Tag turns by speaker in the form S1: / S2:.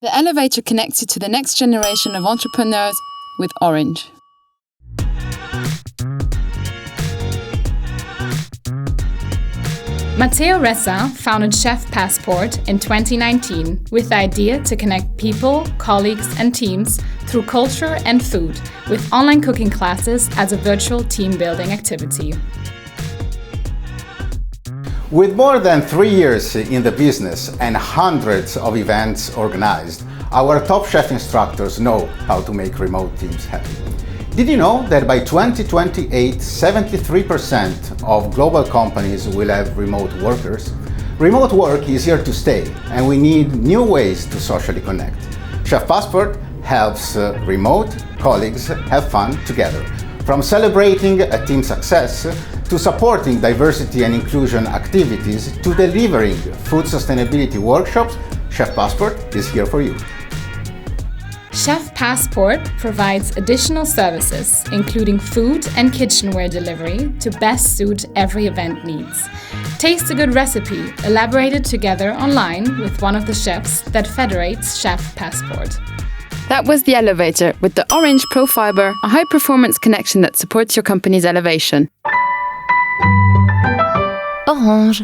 S1: The elevator connects you to the next generation of entrepreneurs with Orange.
S2: Matteo Ressa founded ChefPassport in 2019 with the idea to connect people, colleagues and teams through culture and food with online cooking classes as a virtual team-building activity.
S3: With more than 3 years in the business and hundreds of events organized, our top chef instructors know how to make remote teams happy. Did you know that by 2028, 73% of global companies will have remote workers? Remote work is here to stay, and we need new ways to socially connect. ChefPassport helps remote colleagues have fun together. From celebrating a team success, to supporting diversity and inclusion activities, to delivering food sustainability workshops, ChefPassport is here for you.
S2: ChefPassport provides additional services, including food and kitchenware delivery to best suit every event needs. Taste a good recipe, elaborated together online with one of the chefs that federates ChefPassport.
S1: That was The Elevator with the Orange Pro Fiber, a high-performance connection that supports your company's elevation.
S4: Orange.